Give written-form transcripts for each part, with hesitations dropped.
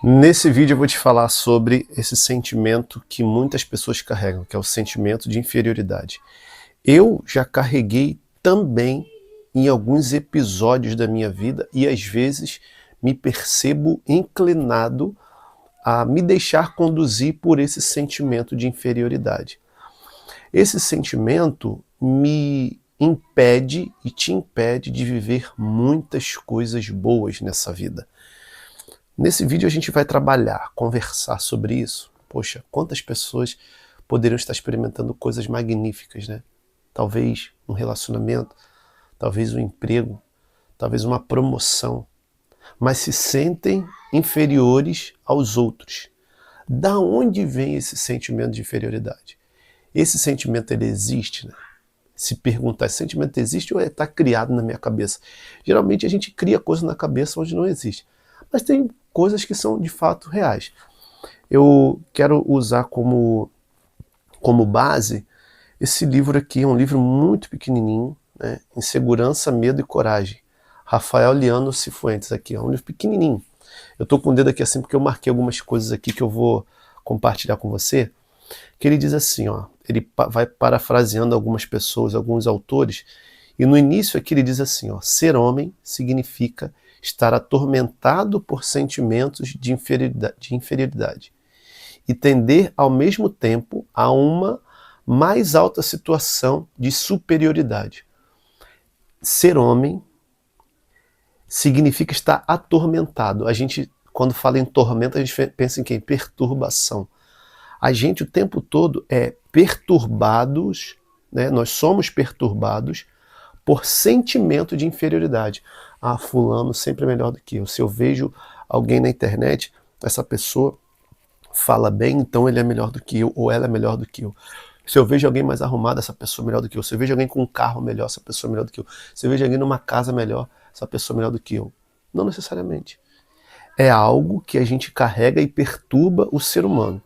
Nesse vídeo eu vou te falar sobre esse sentimento que muitas pessoas carregam, que é o sentimento de inferioridade. Eu já carreguei também em alguns episódios da minha vida e às vezes me percebo inclinado a me deixar conduzir por esse sentimento de inferioridade. Esse sentimento me impede e te impede de viver muitas coisas boas nessa vida. Nesse vídeo a gente vai trabalhar, conversar sobre isso. Poxa, quantas pessoas poderiam estar experimentando coisas magníficas, né? Talvez um relacionamento, talvez um emprego, talvez uma promoção, mas se sentem inferiores aos outros. Da onde vem esse sentimento de inferioridade? Esse sentimento, ele existe, né? Se perguntar, esse sentimento existe ou está criado na minha cabeça? Geralmente a gente cria coisas na cabeça onde não existe. Mas tem coisas que são de fato reais. Eu quero usar como base esse livro aqui, é um livro muito pequenininho, né? Insegurança, Medo e Coragem. Rafael Liano Cifuentes aqui, é um livro pequenininho. Eu estou com o dedo aqui assim porque eu marquei algumas coisas aqui que eu vou compartilhar com você, que ele diz assim, ó, ele vai parafraseando algumas pessoas, alguns autores, e no início aqui ele diz assim, ó, ser homem significa estar atormentado por sentimentos de inferioridade e tender ao mesmo tempo a uma mais alta situação de superioridade. Ser homem significa estar atormentado. A gente, quando fala em tormento, a gente pensa em quem? Perturbação. A gente o tempo todo é perturbados, né? Nós somos perturbados por sentimento de inferioridade. Ah, fulano sempre é melhor do que eu. Se eu vejo alguém na internet, essa pessoa fala bem, então ele é melhor do que eu, ou ela é melhor do que eu. Se eu vejo alguém mais arrumado, essa pessoa é melhor do que eu. Se eu vejo alguém com um carro melhor, essa pessoa é melhor do que eu. Se eu vejo alguém numa casa melhor, essa pessoa é melhor do que eu. Não necessariamente. É algo que a gente carrega e perturba o ser humano.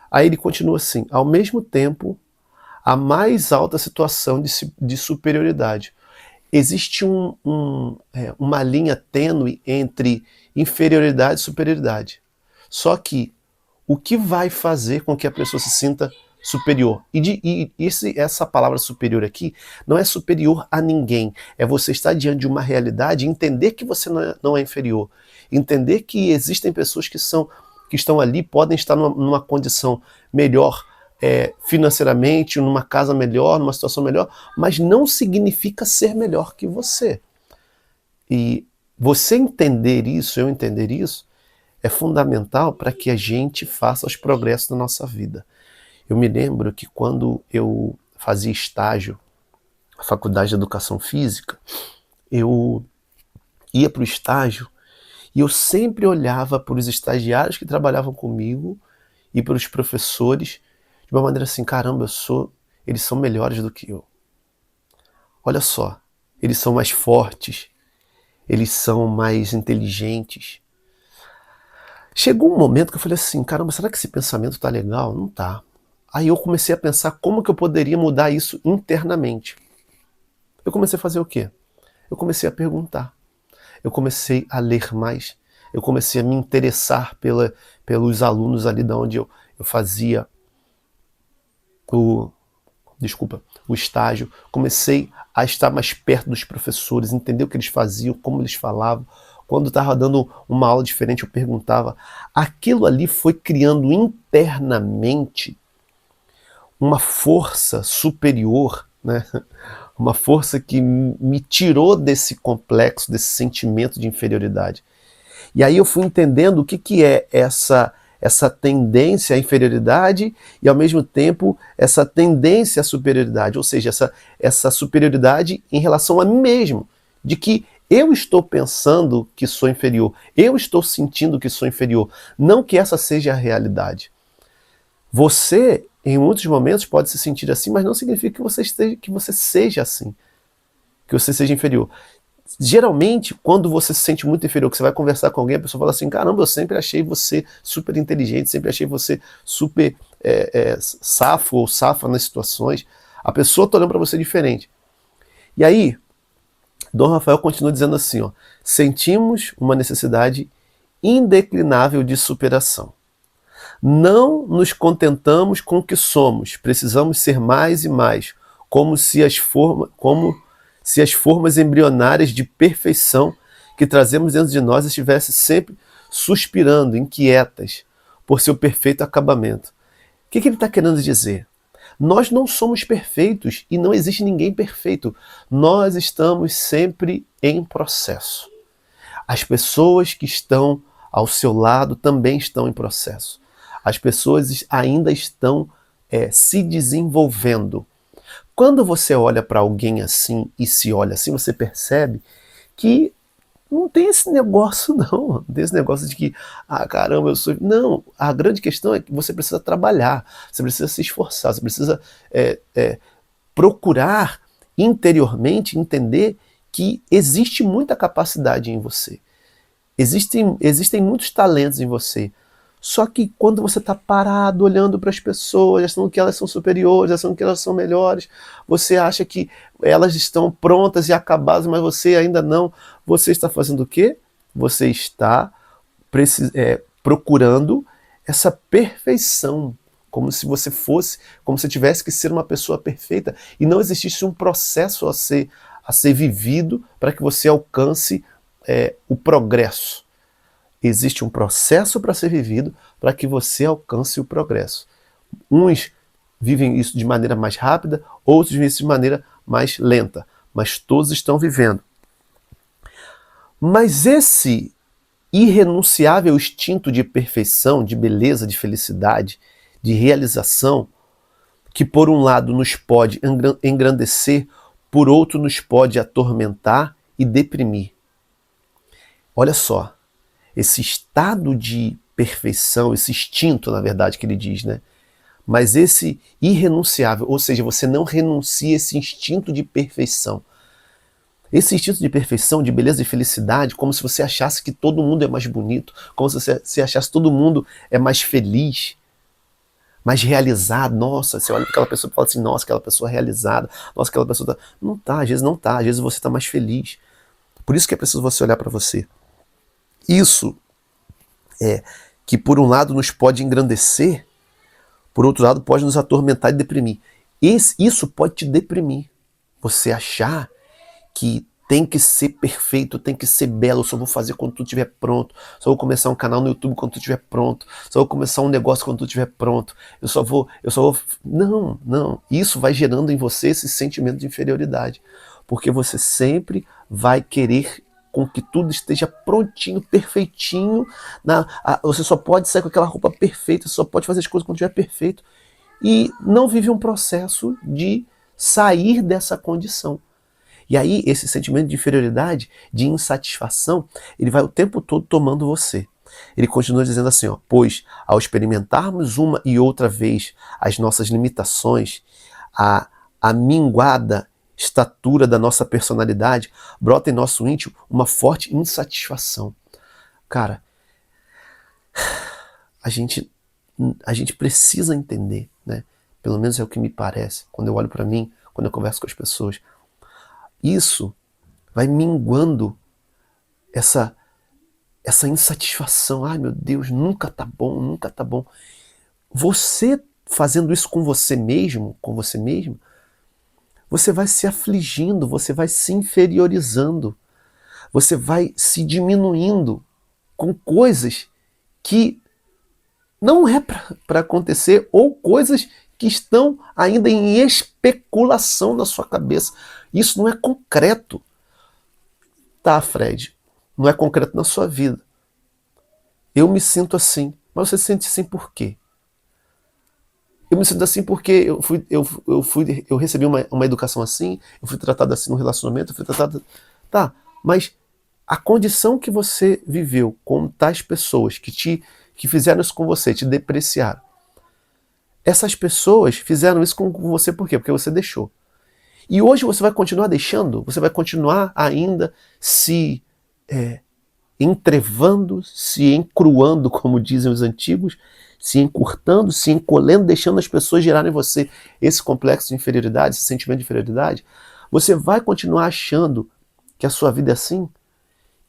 Aí ele continua assim, ao mesmo tempo, a mais alta situação de superioridade. Existe uma linha tênue entre inferioridade e superioridade. Só que o que vai fazer com que a pessoa se sinta superior? Essa palavra superior aqui não é superior a ninguém. É você estar diante de uma realidade e entender que você não é inferior. Entender que existem pessoas que estão ali, podem estar numa condição melhor financeiramente, numa casa melhor, numa situação melhor, mas não significa ser melhor que você. E você entender isso, eu entender isso, é fundamental para que a gente faça os progressos da nossa vida. Eu me lembro que quando eu fazia estágio na Faculdade de Educação Física, eu ia para o estágio e eu sempre olhava para os estagiários que trabalhavam comigo e para os professores de uma maneira assim, caramba, eles são melhores do que eu. Olha só, eles são mais fortes, eles são mais inteligentes. Chegou um momento que eu falei assim, caramba, será que esse pensamento tá legal? Não tá. Aí eu comecei a pensar como que eu poderia mudar isso internamente. Eu comecei a fazer o quê? Eu comecei a perguntar. Eu comecei a ler mais. Eu comecei a me interessar pelos alunos ali da onde eu fazia o estágio. Comecei a estar mais perto dos professores, entender o que eles faziam, como eles falavam. Quando estava dando uma aula diferente, eu perguntava. Aquilo ali foi criando internamente uma força superior, né? Uma força que me tirou desse complexo, desse sentimento de inferioridade. E aí eu fui entendendo o que é essa tendência à inferioridade e, ao mesmo tempo, essa tendência à superioridade, ou seja, essa superioridade em relação a mim mesmo, de que eu estou pensando que sou inferior, eu estou sentindo que sou inferior, não que essa seja a realidade. Você, em muitos momentos, pode se sentir assim, mas não significa que você seja assim, que você seja inferior. Geralmente, quando você se sente muito inferior, que você vai conversar com alguém, a pessoa fala assim, caramba, eu sempre achei você super inteligente, sempre achei você super safo ou safa nas situações. A pessoa está olhando para você diferente. E aí, Dom Rafael continua dizendo assim, ó, sentimos uma necessidade indeclinável de superação. Não nos contentamos com o que somos, precisamos ser mais e mais, como se as formas embrionárias de perfeição que trazemos dentro de nós estivessem sempre suspirando, inquietas, por seu perfeito acabamento. O que ele está querendo dizer? Nós não somos perfeitos e não existe ninguém perfeito. Nós estamos sempre em processo. As pessoas que estão ao seu lado também estão em processo. As pessoas ainda estão se desenvolvendo. Quando você olha para alguém assim e se olha assim, você percebe que não tem esse negócio não. Não tem esse negócio de que, caramba, eu sou... Não, a grande questão é que você precisa trabalhar, você precisa se esforçar, você precisa procurar interiormente entender que existe muita capacidade em você. Existem muitos talentos em você. Só que quando você está parado, olhando para as pessoas, achando que elas são superiores, achando que elas são melhores, você acha que elas estão prontas e acabadas, mas você ainda não. Você está fazendo o quê? Você está procurando essa perfeição, como se você fosse, como se tivesse que ser uma pessoa perfeita, e não existisse um processo a ser vivido para que você alcance o progresso. Existe um processo para ser vivido para que você alcance o progresso. Uns vivem isso de maneira mais rápida, outros vivem isso de maneira mais lenta, mas todos estão vivendo. Mas esse irrenunciável instinto de perfeição, de beleza, de felicidade, de realização, que por um lado nos pode engrandecer, por outro nos pode atormentar e deprimir. Olha só, esse estado de perfeição, esse instinto, na verdade, que ele diz, né? Mas esse irrenunciável, ou seja, você não renuncia a esse instinto de perfeição. Esse instinto de perfeição, de beleza e felicidade, como se você achasse que todo mundo é mais bonito, como se você achasse que todo mundo é mais feliz, mais realizado. Nossa, você olha para aquela pessoa e fala assim, nossa, aquela pessoa é realizada, nossa, aquela pessoa tá... Não tá, às vezes não tá, às vezes você está mais feliz. Por isso que é preciso você olhar para você. Isso que por um lado nos pode engrandecer, por outro lado pode nos atormentar e deprimir. Isso pode te deprimir. Você achar que tem que ser perfeito, tem que ser belo, eu só vou fazer quando tudo estiver pronto, só vou começar um canal no YouTube quando tudo estiver pronto, só vou começar um negócio quando tudo estiver pronto, eu só vou... Não. Isso vai gerando em você esse sentimento de inferioridade, porque você sempre vai querer com que tudo esteja prontinho, perfeitinho. Você só pode sair com aquela roupa perfeita, você só pode fazer as coisas quando estiver perfeito. E não vive um processo de sair dessa condição. E aí, esse sentimento de inferioridade, de insatisfação, ele vai o tempo todo tomando você. Ele continua dizendo assim, pois ao experimentarmos uma e outra vez as nossas limitações, a minguada estatura da nossa personalidade, brota em nosso íntimo uma forte insatisfação. Cara, a gente precisa entender, né? Pelo menos é o que me parece, quando eu olho para mim, quando eu converso com as pessoas. Isso vai minguando essa insatisfação. Ai, meu Deus, nunca tá bom, nunca tá bom. Você fazendo isso com você mesmo, você vai se afligindo, você vai se inferiorizando, você vai se diminuindo com coisas que não é para acontecer, ou coisas que estão ainda em especulação na sua cabeça. Isso não é concreto. Tá, Fred, não é concreto na sua vida. Eu me sinto assim. Mas você se sente assim por quê? Eu me sinto assim porque eu recebi uma educação assim, eu fui tratado assim no relacionamento, eu fui tratado... Tá, mas a condição que você viveu com tais pessoas que fizeram isso com você, te depreciaram, essas pessoas fizeram isso com você por quê? Porque você deixou. E hoje você vai continuar deixando, você vai continuar ainda se entrevando, se encruando, como dizem os antigos, se encurtando, se encolhendo, deixando as pessoas gerarem em você esse complexo de inferioridade, esse sentimento de inferioridade. Você vai continuar achando que a sua vida é assim?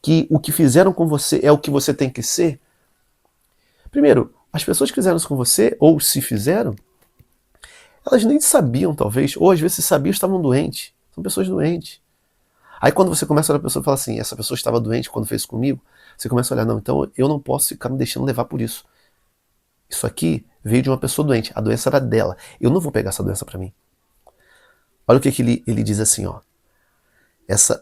que o que fizeram com você é o que você tem que ser? Primeiro, as pessoas que fizeram isso com você, ou se fizeram, elas nem sabiam, talvez, ou às vezes se sabiam, estavam doentes. São pessoas doentes. Aí quando você começa a olhar a pessoa e fala assim, essa pessoa estava doente quando fez isso comigo, você começa a olhar, não, então eu não posso ficar me deixando levar por isso. Isso aqui veio de uma pessoa doente, a doença era dela. Eu não vou pegar essa doença para mim. Olha o que ele diz assim, ó.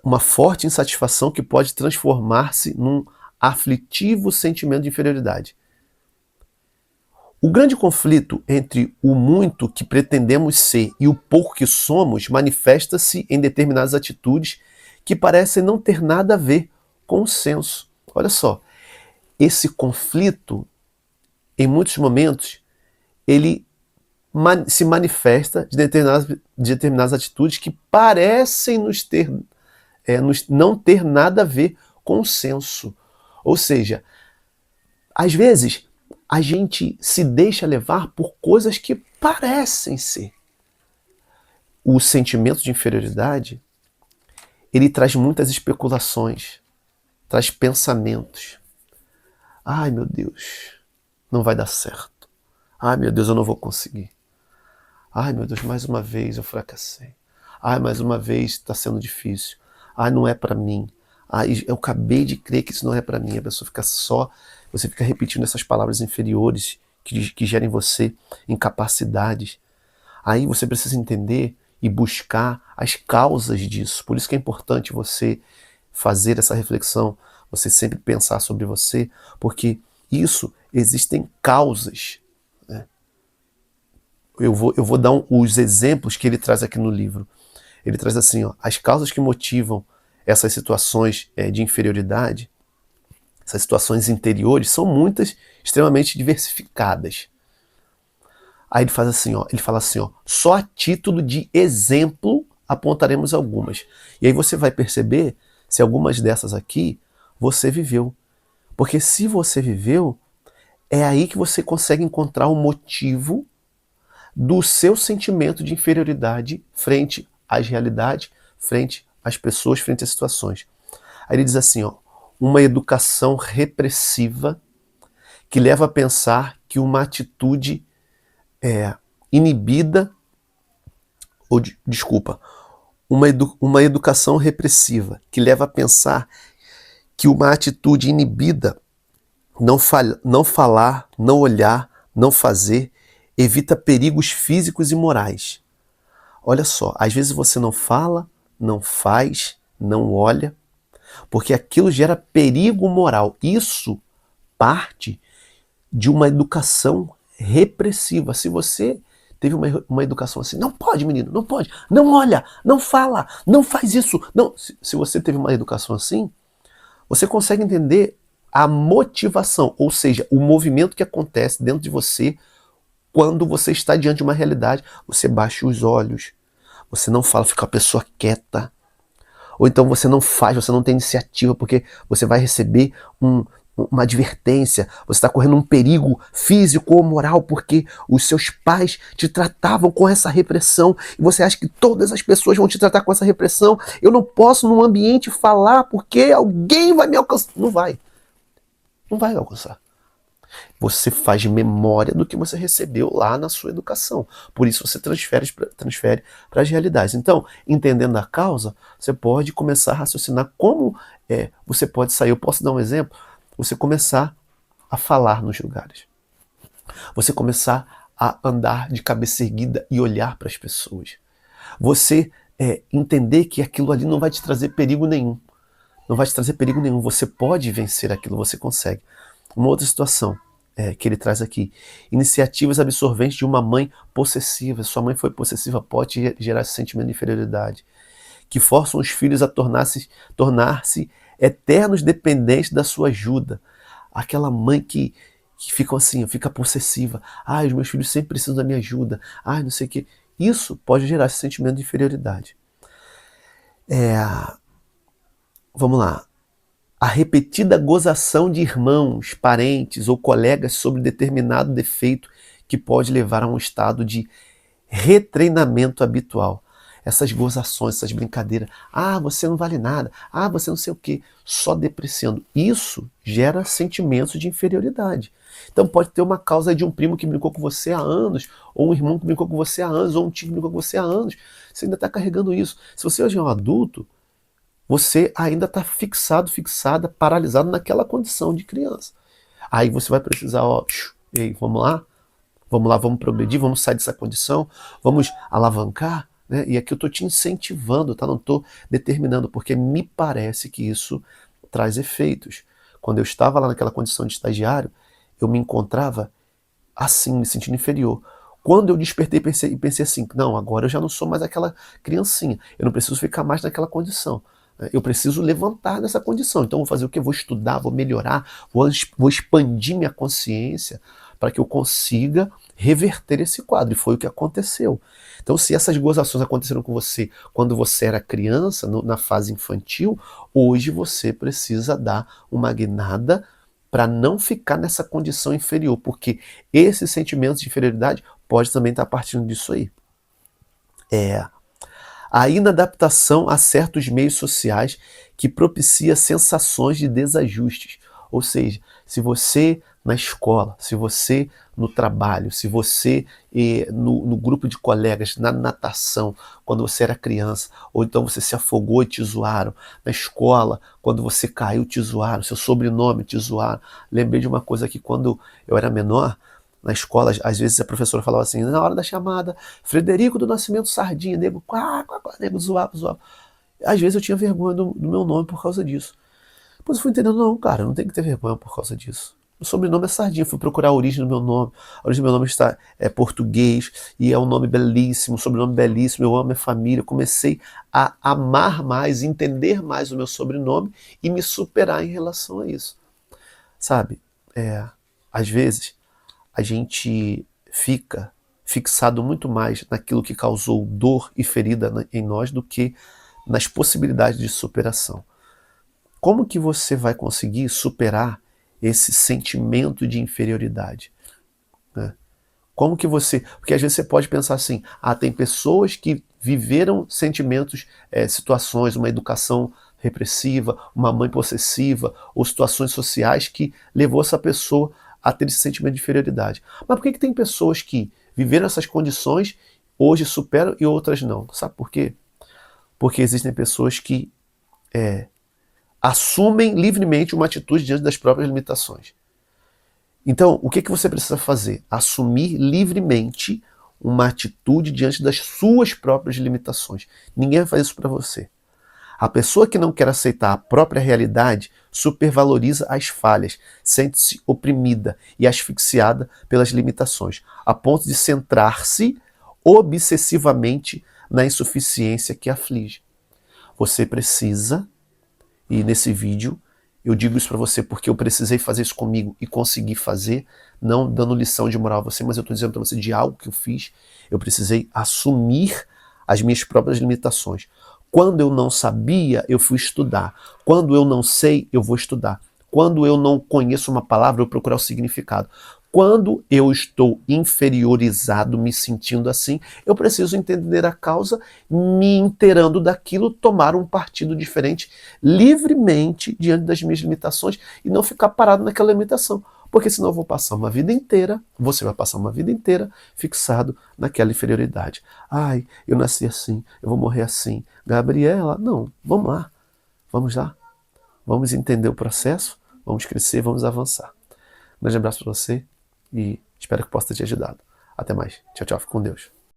Uma forte insatisfação que pode transformar-se num aflitivo sentimento de inferioridade. O grande conflito entre o muito que pretendemos ser e o pouco que somos manifesta-se em determinadas atitudes que parecem não ter nada a ver com o senso. Olha só, esse conflito, em muitos momentos, ele se manifesta de determinadas atitudes que parecem não ter nada a ver com o senso. Ou seja, às vezes a gente se deixa levar por coisas que parecem ser. O sentimento de inferioridade, ele traz muitas especulações, traz pensamentos. Ai, meu Deus, não vai dar certo. Ai, meu Deus, eu não vou conseguir. Ai, meu Deus, mais uma vez eu fracassei. Ai, mais uma vez está sendo difícil. Ai, não é para mim. Ai, eu acabei de crer que isso não é para mim. A pessoa fica você fica repetindo essas palavras inferiores que gerem em você incapacidades. Aí você precisa entender e buscar as causas disso. Por isso que é importante você fazer essa reflexão, você sempre pensar sobre você, porque existem causas. Né? Eu vou dar os exemplos que ele traz aqui no livro. Ele traz assim, ó, as causas que motivam essas situações de inferioridade, essas situações interiores, são muitas, extremamente diversificadas. Aí ele fala assim, ó, só a título de exemplo apontaremos algumas. E aí você vai perceber se algumas dessas aqui você viveu. Porque se você viveu, é aí que você consegue encontrar o motivo do seu sentimento de inferioridade frente às realidades, frente às pessoas, frente às situações. Aí ele diz assim, ó, uma educação repressiva que leva a pensar que uma atitude inibida, uma educação repressiva que leva a pensar que uma atitude inibida, não falar, não olhar, não fazer, evita perigos físicos e morais. Olha só, às vezes você não fala, não faz, não olha, porque aquilo gera perigo moral. Isso parte de uma educação repressiva. Se você teve uma educação assim, não pode, menino, não pode, não olha, não fala, não faz isso. Não. Se você teve uma educação assim, você consegue entender a motivação, ou seja, o movimento que acontece dentro de você quando você está diante de uma realidade. Você baixa os olhos, você não fala, fica a pessoa quieta. Ou então você não faz, você não tem iniciativa, porque você vai receber uma advertência, você está correndo um perigo físico ou moral, porque os seus pais te tratavam com essa repressão, e você acha que todas as pessoas vão te tratar com essa repressão. Eu não posso num ambiente falar, porque alguém vai me alcançar. Não vai alcançar. Você faz memória do que você recebeu lá na sua educação. Por isso você transfere para as realidades. Então, entendendo a causa, você pode começar a raciocinar como você pode sair. Eu posso dar um exemplo? Você começar a falar nos lugares. Você começar a andar de cabeça erguida e olhar para as pessoas. Você entender que aquilo ali não vai te trazer perigo nenhum. Não vai te trazer perigo nenhum. Você pode vencer aquilo, você consegue. Uma outra situação que ele traz aqui. Iniciativas absorventes de uma mãe possessiva. Sua mãe foi possessiva, pode gerar esse sentimento de inferioridade. Que forçam os filhos a tornar-se eternos dependentes da sua ajuda. Aquela mãe que fica assim, fica possessiva. Ai, os meus filhos sempre precisam da minha ajuda. Ai, não sei o quê. Isso pode gerar esse sentimento de inferioridade. Vamos lá. A repetida gozação de irmãos, parentes ou colegas sobre determinado defeito que pode levar a um estado de retreinamento habitual. essas gozações, essas brincadeiras. Ah, você não vale nada. Ah, você não sei o quê. Só depreciando. Isso gera sentimentos de inferioridade. Então pode ter uma causa de um primo que brincou com você há anos, ou um irmão que brincou com você há anos, ou um tio que brincou com você há anos. Você ainda está carregando isso. Se você hoje é um adulto, você ainda está fixado, fixada, paralisado naquela condição de criança. Aí você vai precisar, ó, ei, vamos lá, vamos progredir, vamos sair dessa condição, vamos alavancar, né? E aqui eu estou te incentivando, tá? Não estou determinando, porque me parece que isso traz efeitos. Quando eu estava lá naquela condição de estagiário, eu me encontrava assim, me sentindo inferior. Quando eu despertei e pensei assim, não, agora eu já não sou mais aquela criancinha, eu não preciso ficar mais naquela condição. Eu preciso levantar dessa condição. Então, vou fazer o quê? Vou estudar, vou melhorar, vou expandir minha consciência para que eu consiga reverter esse quadro. E foi o que aconteceu. Então, se essas gozações aconteceram com você quando você era criança, na fase infantil, hoje você precisa dar uma guinada para não ficar nessa condição inferior, porque esses sentimentos de inferioridade pode também estar partindo disso aí. A inadaptação a certos meios sociais que propicia sensações de desajustes. Ou seja, se você na escola, se você no trabalho, se você no grupo de colegas, na natação, quando você era criança, ou então você se afogou e te zoaram, na escola, quando você caiu, te zoaram, seu sobrenome te zoaram. Lembrei de uma coisa que quando eu era menor, na escola, às vezes a professora falava assim, na hora da chamada, Frederico do Nascimento Sardinha, nego, quá, quá, quá, nego zoava, zoava. Às vezes eu tinha vergonha do meu nome por causa disso. Depois eu fui entendendo, não, cara, não tem que ter vergonha por causa disso. O sobrenome é Sardinha, fui procurar a origem do meu nome. A origem do meu nome é português e é um nome belíssimo, um sobrenome belíssimo, eu amo minha família. Comecei a amar mais, entender mais o meu sobrenome e me superar em relação a isso. Sabe, às vezes a gente fica fixado muito mais naquilo que causou dor e ferida em nós do que nas possibilidades de superação. Como que você vai conseguir superar esse sentimento de inferioridade? Né? Como que você... Porque às vezes você pode pensar assim, tem pessoas que viveram sentimentos, situações, uma educação repressiva, uma mãe possessiva, ou situações sociais que levou essa pessoa a ter esse sentimento de inferioridade. Mas por que tem pessoas que viveram essas condições, hoje superam e outras não? Sabe por quê? Porque existem pessoas que assumem livremente uma atitude diante das próprias limitações. Então, o que você precisa fazer? Assumir livremente uma atitude diante das suas próprias limitações. Ninguém vai fazer isso para você. A pessoa que não quer aceitar a própria realidade supervaloriza as falhas, sente-se oprimida e asfixiada pelas limitações, a ponto de centrar-se obsessivamente na insuficiência que aflige. Você precisa, e nesse vídeo eu digo isso para você porque eu precisei fazer isso comigo e consegui fazer, não dando lição de moral a você, mas eu estou dizendo para você de algo que eu fiz. Eu precisei assumir as minhas próprias limitações. Quando eu não sabia, eu fui estudar. Quando eu não sei, eu vou estudar. Quando eu não conheço uma palavra, eu vou procurar o significado. Quando eu estou inferiorizado, me sentindo assim, eu preciso entender a causa, me inteirando daquilo, tomar um partido diferente, livremente, diante das minhas limitações, e não ficar parado naquela limitação. Porque senão eu vou passar uma vida inteira, você vai passar uma vida inteira fixado naquela inferioridade. Ai, eu nasci assim, eu vou morrer assim. Gabriela, não, vamos lá. Vamos entender o processo, vamos crescer, vamos avançar. Um grande abraço para você e espero que possa ter te ajudado. Até mais. Tchau, tchau. Fique com Deus.